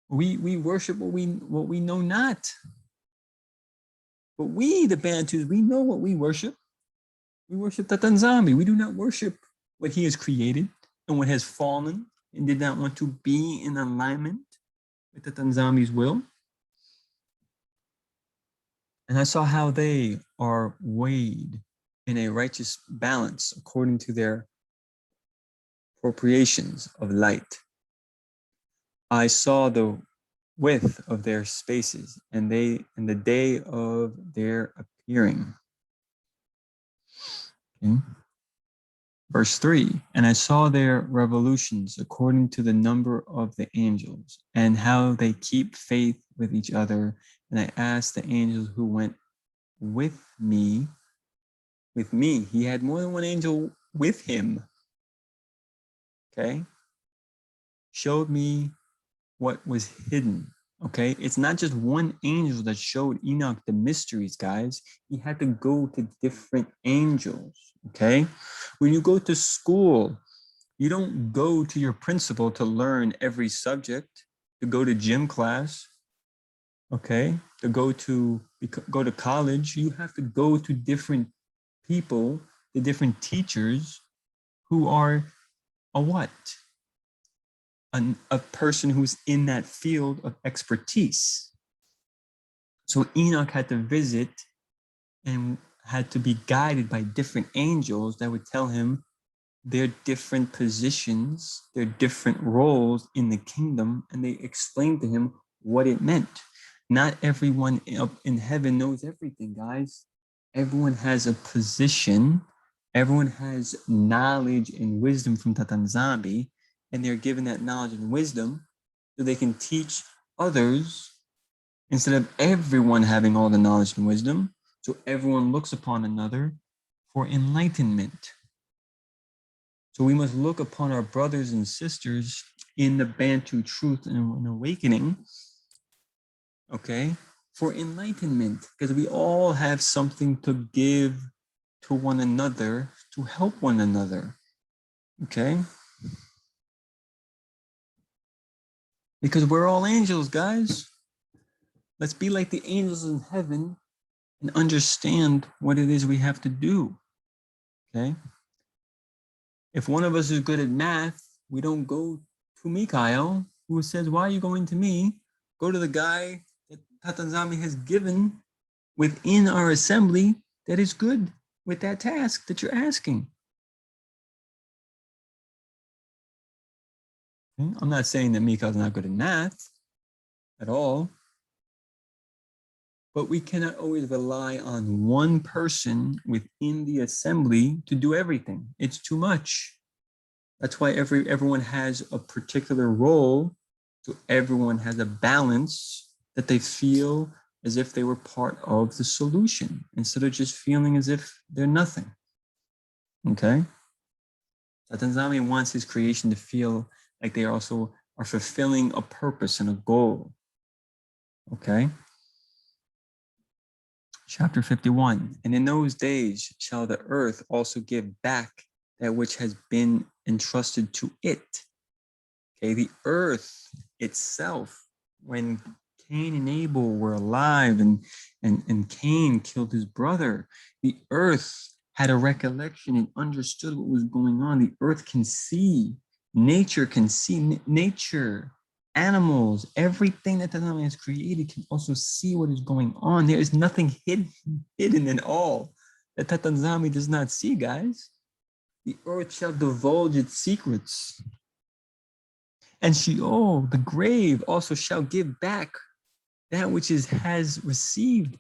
We worship what we know not. But we, the Bantus, we know what we worship. We worship Tatanzami. We do not worship what he has created and what has fallen and did not want to be in alignment with Tatanzami's will. And I saw how they are weighed in a righteous balance according to their appropriations of light. I saw the width of their spaces and the day of their appearing. Okay. Verse 3, and I saw their revolutions according to the number of the angels and how they keep faith with each other. And I asked the angels who went with me. With me. He had more than one angel with him. Okay? Showed me what was hidden. Okay? It's not just one angel that showed Enoch the mysteries, guys. He had to go to different angels. Okay? When you go to school, you don't go to your principal to learn every subject, to go to gym class, okay? To go to college. You have to go to different people, the different teachers who are a what? A person who's in that field of expertise. So Enoch had to visit and had to be guided by different angels that would tell him their different positions, their different roles in the kingdom, and they explained to him what it meant. Not everyone up in heaven knows everything, guys. Everyone has a position. Everyone has knowledge and wisdom from Tatanzambi, and they're given that knowledge and wisdom so they can teach others instead of everyone having all the knowledge and wisdom. So everyone looks upon another for enlightenment. So we must look upon our brothers and sisters in the Bantu truth and awakening, okay, for enlightenment, because we all have something to give to one another, to help one another, okay? Because we're all angels, guys. Let's be like the angels in heaven and understand what it is we have to do, okay? If one of us is good at math, we don't go to Mikhail, who says, why are you going to me? Go to the guy that Tatanzami has given within our assembly that is good with that task that you're asking. Okay? I'm not saying that Mikhail's not good at math at all, but we cannot always rely on one person within the assembly to do everything. It's too much. That's why everyone has a particular role, so everyone has a balance that they feel as if they were part of the solution instead of just feeling as if they're nothing. Okay? Satanzami wants his creation to feel like they also are fulfilling a purpose and a goal. Okay? Chapter 51. And in those days shall the earth also give back that which has been entrusted to it. Okay, the earth itself, when Cain and Abel were alive and Cain killed his brother, the earth had a recollection and understood what was going on. The earth can see, nature can see, nature, animals, everything that the Lord has created can also see what is going on. There is nothing hidden in all that Tatanzami does not see, guys. The earth shall divulge its secrets. And Sheol, the grave, also shall give back that which has received,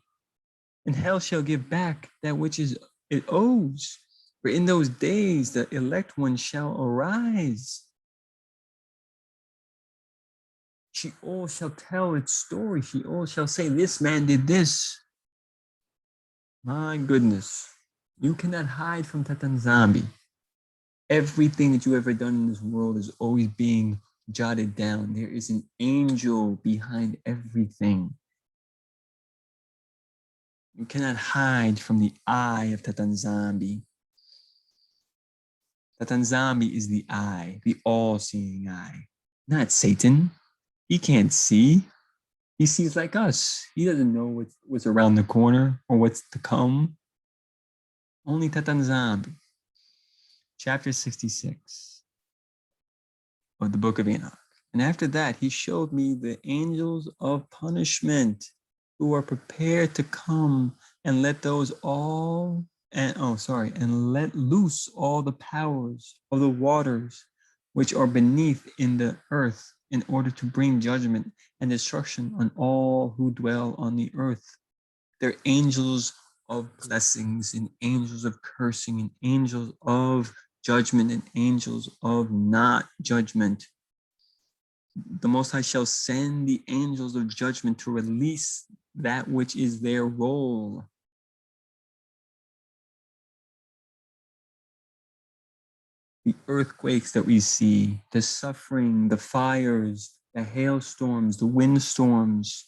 and hell shall give back that which it owes. For in those days the elect one shall arise. Sheol shall tell its story. Sheol shall say, this man did this. My goodness. You cannot hide from Tatanzambi. Everything that you ever done in this world is always being jotted down. There is an angel behind everything. You cannot hide from the eye of Tatanzambi. Tatanzambi is the eye, the all-seeing eye, not Satan. He can't see. He sees like us. He doesn't know what's around the corner or what's to come. Only Tatanzambi. Chapter 66 of the book of Enoch. And after that, he showed me the angels of punishment who are prepared to come and let and let loose all the powers of the waters which are beneath in the earth in order to bring judgment and destruction on all who dwell on the earth. They're angels of blessings and angels of cursing and angels of judgment and angels of not judgment. The Most High shall send the angels of judgment to release that which is their role. the earthquakes that we see, the suffering, the fires, the hailstorms, the windstorms.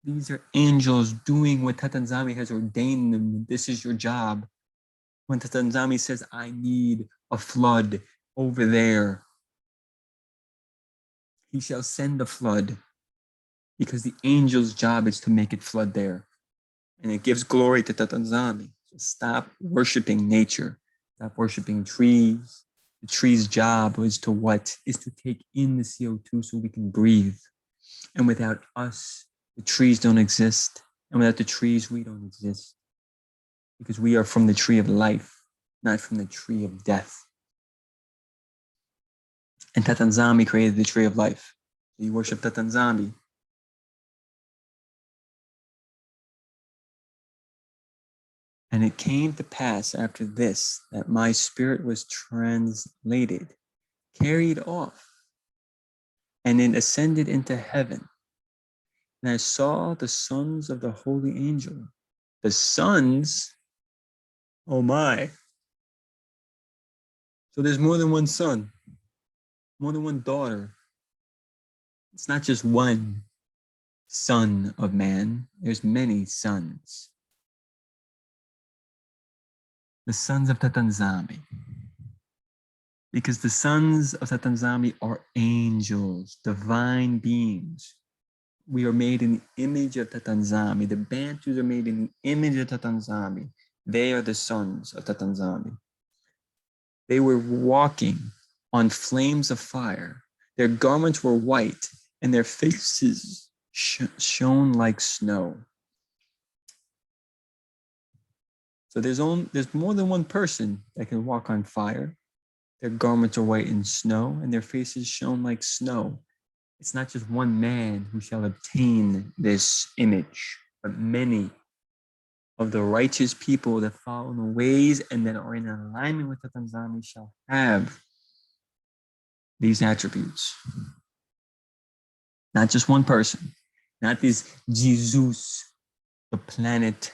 These are angels doing what Tatanzami has ordained them. This is your job. When Tatanzami says, I need a flood over there, he shall send a flood because the angel's job is to make it flood there. And it gives glory to Tatanzami. So stop worshiping nature. Stop worshiping trees. The tree's job is to what? Is to take in the CO2 so we can breathe. And without us, the trees don't exist. And without the trees, we don't exist. Because we are from the tree of life, not from the tree of death. And Tatanzami created the tree of life. So you worship Tatanzami. And it came to pass after this that my spirit was translated, carried off, and it ascended into heaven. And I saw the sons of the holy angel. The sons, oh my. So there's more than one son, more than one daughter. It's not just one son of man, there's many sons. The sons of Tatanzami. Because the sons of Tatanzami are angels, divine beings. We are made in the image of Tatanzami. The Bantus are made in the image of Tatanzami. They are the sons of Tatanzami. They were walking on flames of fire. Their garments were white, and their faces shone like snow. So there's more than one person that can walk on fire. Their garments are white in snow, and their faces shone like snow. It's not just one man who shall obtain this image, but many of the righteous people that follow the ways and that are in alignment with the Tanzami shall have these attributes. Not just one person, not this Jesus, the planet.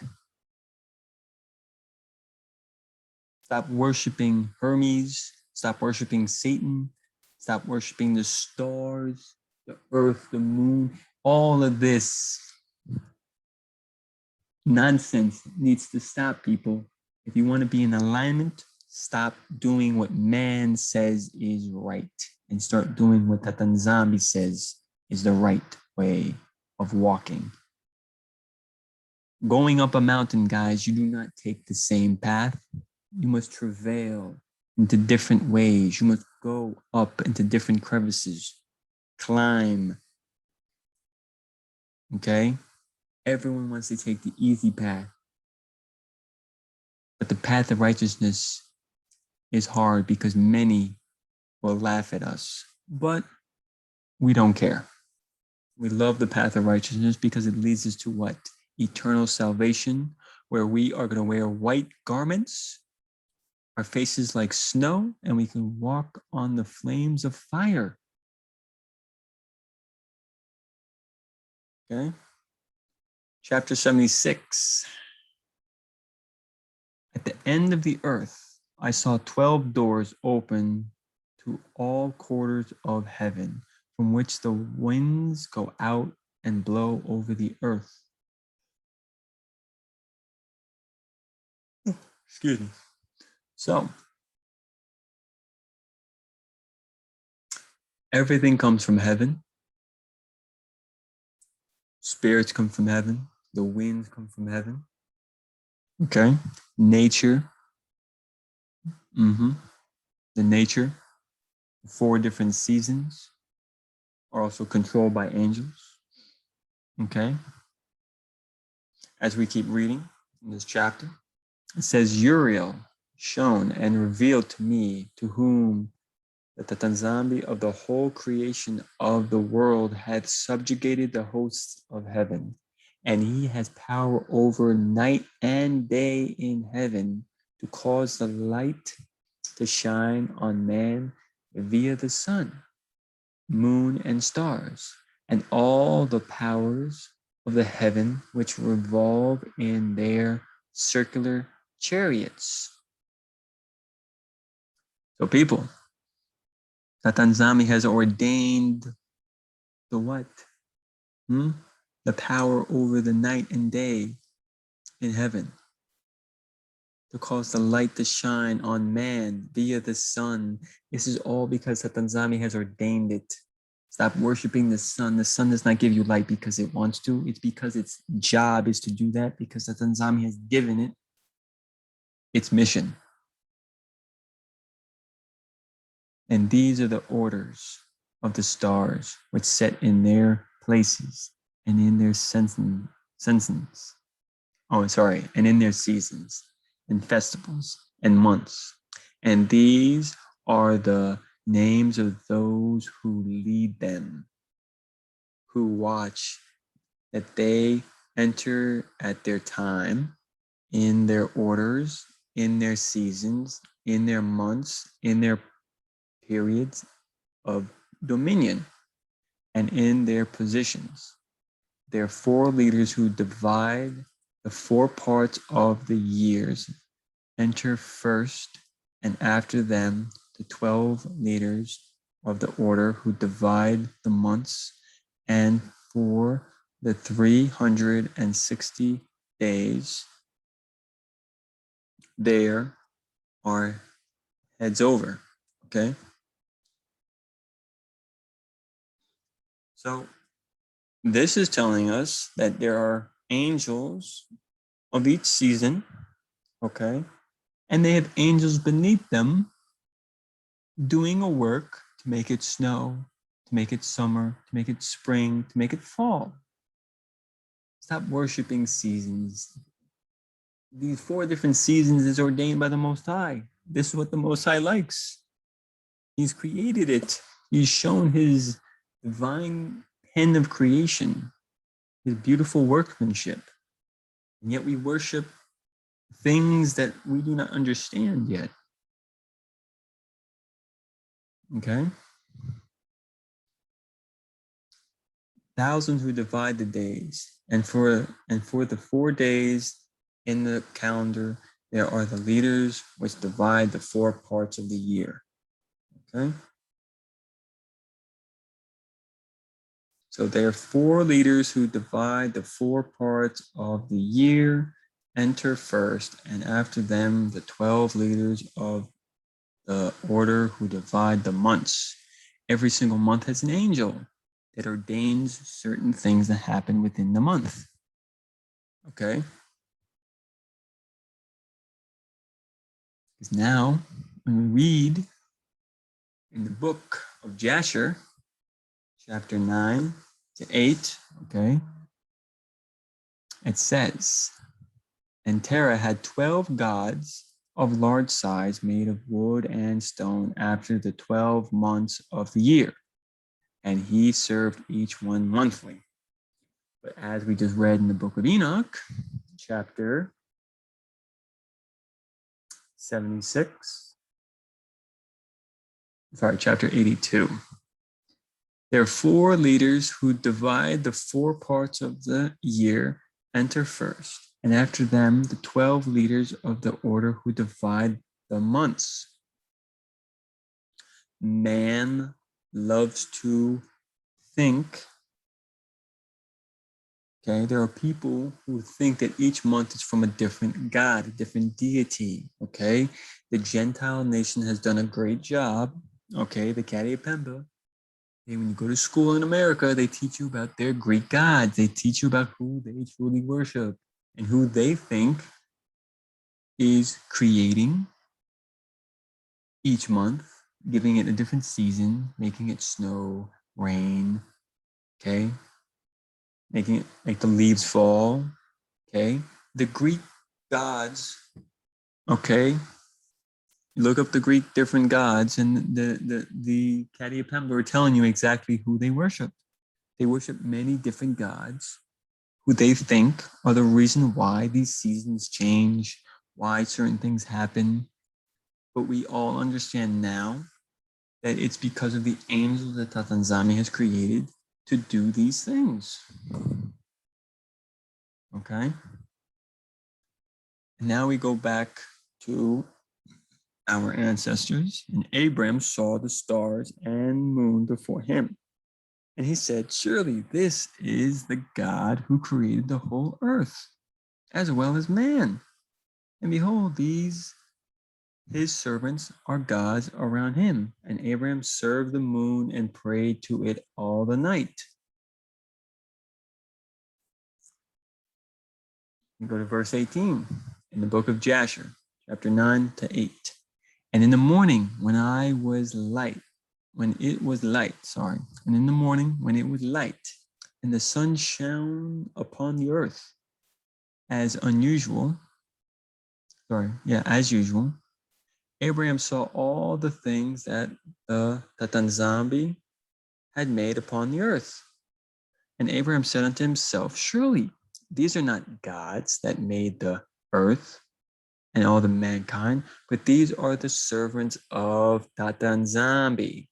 Stop worshiping Hermes, stop worshiping Satan, stop worshiping the stars, the earth, the moon. All of this nonsense needs to stop, people. If you want to be in alignment, stop doing what man says is right and start doing what Tatanzami says is the right way of walking. Going up a mountain, guys, you do not take the same path. You must travail into different ways. You must go up into different crevices, climb. Okay? Everyone wants to take the easy path. But the path of righteousness is hard because many will laugh at us. But we don't care. We love the path of righteousness because it leads us to what? Eternal salvation, where we are going to wear white garments, our faces like snow, and we can walk on the flames of fire. Okay? Chapter 76. At the end of the earth, I saw 12 doors open to all quarters of heaven, from which the winds go out and blow over the earth. Excuse me. So, everything comes from heaven. Spirits come from heaven. The winds come from heaven. Okay. Nature. The nature. 4 different seasons are also controlled by angels. Okay. As we keep reading in this chapter, it says, Uriel shown and revealed to me to whom that the Tanzambi of the whole creation of the world hath subjugated the hosts of heaven, and he has power over night and day in heaven to cause the light to shine on man via the sun, moon, and stars, and all the powers of the heaven which revolve in their circular chariots. So people, Tatanzami has ordained the what? The power over the night and day in heaven, to cause the light to shine on man via the sun. This is all because Satanzami has ordained it. Stop worshiping the sun. The sun does not give you light because it wants to. It's because its job is to do that, because Satanzami has given it its mission. And these are the orders of the stars, which set in their places and in their and in their seasons and festivals and months. And these are the names of those who lead them, who watch that they enter at their time, in their orders, in their seasons, in their months, in their periods of dominion, and in their positions. There are 4 leaders who divide the 4 parts of the years, enter first, and after them the 12 leaders of the order who divide the months, and for the 360 days there are heads over. Okay, so this is telling us that there are angels of each season, okay, and they have angels beneath them doing a work to make it snow, to make it summer, to make it spring, to make it fall. Stop worshiping seasons. These 4 different seasons is ordained by the Most High. This is what the Most High likes. He's created it. He's shown his divine pen of creation, his beautiful workmanship. And yet we worship things that we do not understand yet. Okay? Thousands who divide the days, and for the 4 days in the calendar, there are the leaders which divide the 4 parts of the year. Okay? So there are 4 leaders who divide the 4 parts of the year, enter first, and after them the 12 leaders of the order who divide the months. Every single month has an angel that ordains certain things that happen within the month. Okay? Because now, when we read in the book of Jasher, chapter 9 to 8, okay, it says, and Terah had 12 gods of large size made of wood and stone after the 12 months of the year, and he served each one monthly. But as we just read in the book of Enoch, chapter 82, there are 4 leaders who divide the 4 parts of the year, enter first, and after them the 12 leaders of the order who divide the months. Man loves to think. Okay, there are people who think that each month is from a different God, a different deity. Okay, the Gentile nation has done a great job. Okay, the Kadiapemba. And when you go to school in America, they teach you about their Greek gods. They teach you about who they truly worship and who they think is creating each month, giving it a different season, making it snow, rain, okay? Making it like the leaves fall, okay? The Greek gods, okay? You look up the Greek different gods, and the Kadiapemba are telling you exactly who they worship. They worship many different gods who they think are the reason why these seasons change, why certain things happen. But we all understand now that it's because of the angels that Tatanzami has created to do these things. Okay? And now we go back to our ancestors, and Abraham saw the stars and moon before him. And he said, surely this is the God who created the whole earth, as well as man. And behold, these his servants are gods around him. And Abraham served the moon and prayed to it all the night. We go to verse 18 in the book of Jasher, chapter 9 to 8. And in the morning, when it was light, and in the morning, when it was light, and the sun shone upon the earth as usual, Abraham saw all the things that the Tatanzambi had made upon the earth. And Abraham said unto himself, surely these are not gods that made the earth and all the mankind, but these are the servants of Tatanzambi.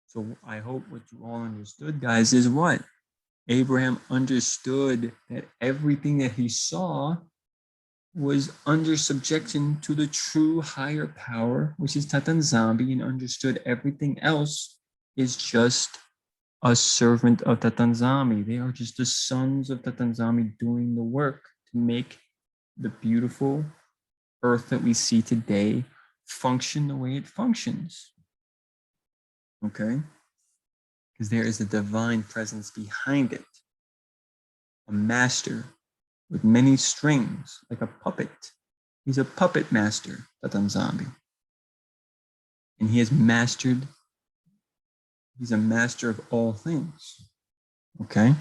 So I hope what you all understood, guys, is what? Abraham understood that everything that he saw was under subjection to the true higher power, which is Tatanzambi, and understood everything else is just a servant of Tatanzambi. They are just the sons of Tatanzambi doing the work to make the beautiful earth that we see today function the way it functions. Okay? Because there is a divine presence behind it. A master with many strings, like a puppet. He's a puppet master, Tatanzambi. And he's a master of all things. Okay?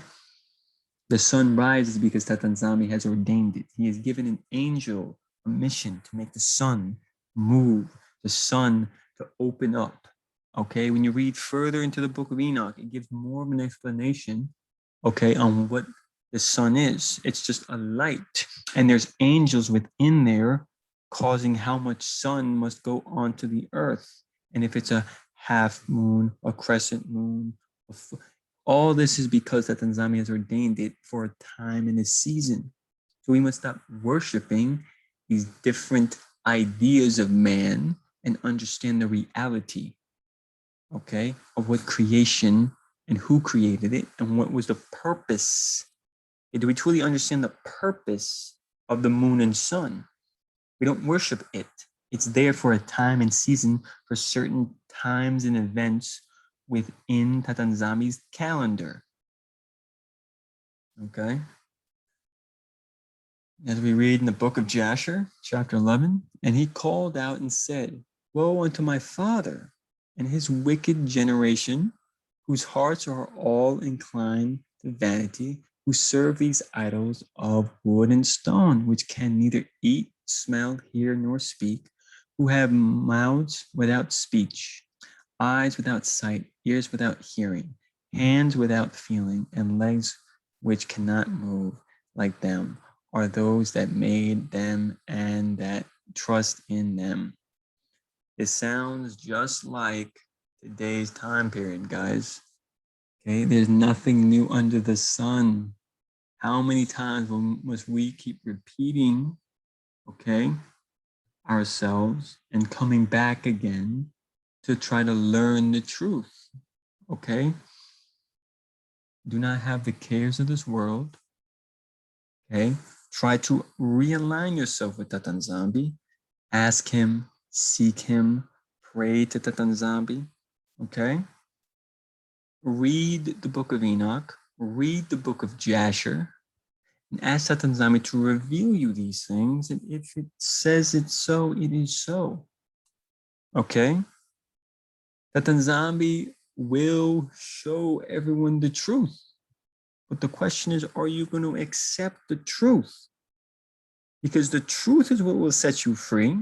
The sun rises because Tatanzambi has ordained it. He has given an angel a mission to make the sun move, the sun to open up. Okay, when you read further into the book of Enoch, it gives more of an explanation, okay, on what the sun is. It's just a light, and there's angels within there causing how much sun must go onto the earth. And if it's a half moon, a crescent moon, all this is because that Tanzania has ordained it for a time and a season. So we must stop worshiping these different ideas of man and understand the reality, okay, of what creation and who created it and what was the purpose. Do we truly understand the purpose of the moon and sun? We don't worship it. It's there for a time and season for certain times and events within Tatanzami's calendar. Okay? As we read in the book of Jasher, chapter 11, and he called out and said, woe unto my father and his wicked generation, whose hearts are all inclined to vanity, who serve these idols of wood and stone, which can neither eat, smell, hear, nor speak, who have mouths without speech, eyes without sight, ears without hearing, hands without feeling, and legs which cannot move like them, are those that made them and that trust in them. It sounds just like today's time period, guys. Okay, there's nothing new under the sun. How many times must we keep repeating, okay, ourselves and coming back again to try to learn the truth, okay? Do not have the cares of this world, okay? Try to realign yourself with Tatanzambi. Ask him, seek him, pray to Tatanzambi, okay? Read the book of Enoch, read the book of Jasher, and ask Tatanzambi to reveal you these things. And if it says it's so, it is so. Okay? Tatanzambi will show everyone the truth. But the question is, are you going to accept the truth? Because the truth is what will set you free.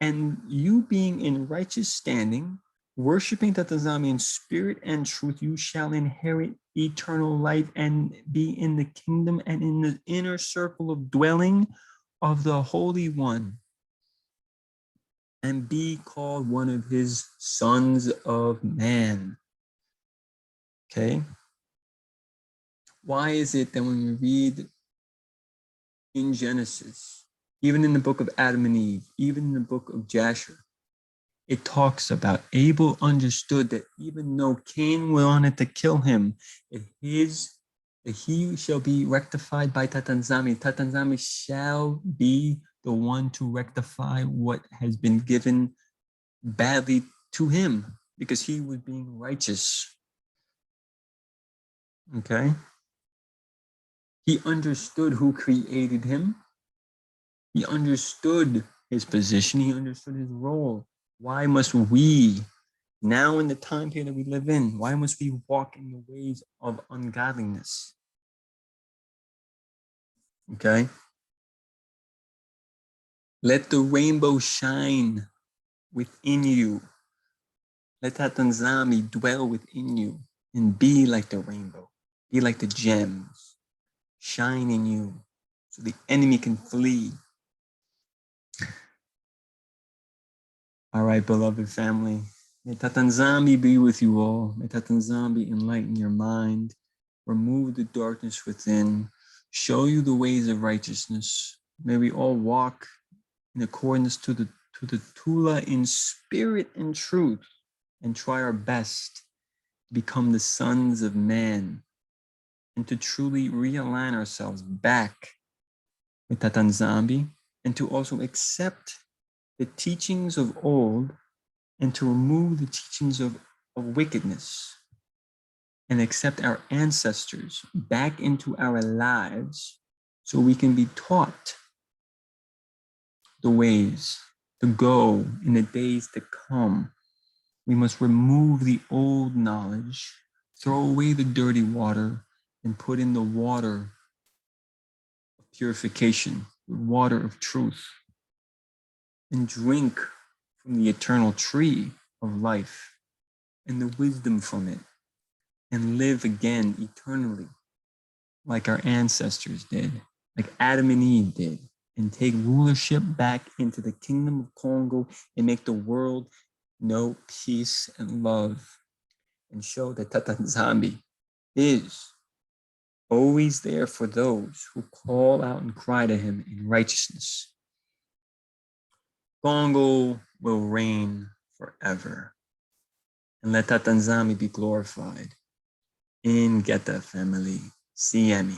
And you being in righteous standing, worshiping Tatanzambi in spirit and truth, you shall inherit eternal life and be in the kingdom and in the inner circle of dwelling of the Holy One, and be called one of his sons of man. Okay? Why is it that when we read in Genesis, Even in the book of Adam and Eve, even in the book of Jasher, it talks about Abel understood that even though Cain wanted to kill him, that he shall be rectified by Tatanzami. Tatanzami shall be the one to rectify what has been given badly to him because he was being righteous. Okay? He understood who created him. He understood his position. He understood his role. Why must we, now in the time period that we live in, why must we walk in the ways of ungodliness? Okay? Let the rainbow shine within you. Let Tatanzami dwell within you and be like the rainbow. Be like the gems. Shine in you so the enemy can flee. All right, beloved family. May Tatanzami be with you all. May Tatanzami enlighten your mind, remove the darkness within, show you the ways of righteousness. May we all walk in accordance to the Tula in spirit and truth, and try our best to become the sons of man and to truly realign ourselves back with Tatanzami and to also accept the teachings of old and to remove the teachings of wickedness and accept our ancestors back into our lives so we can be taught the ways to go in the days to come. We must remove the old knowledge, throw away the dirty water, and put in the water of purification, the water of truth, and drink from the eternal tree of life and the wisdom from it, and live again eternally like our ancestors did, like Adam and Eve did, and take rulership back into the kingdom of Congo and make the world know peace and love, and show that Tatanzambi is always there for those who call out and cry to him in righteousness. Congo will reign forever. And let Tatanzami be glorified. In Geta family. Siemi.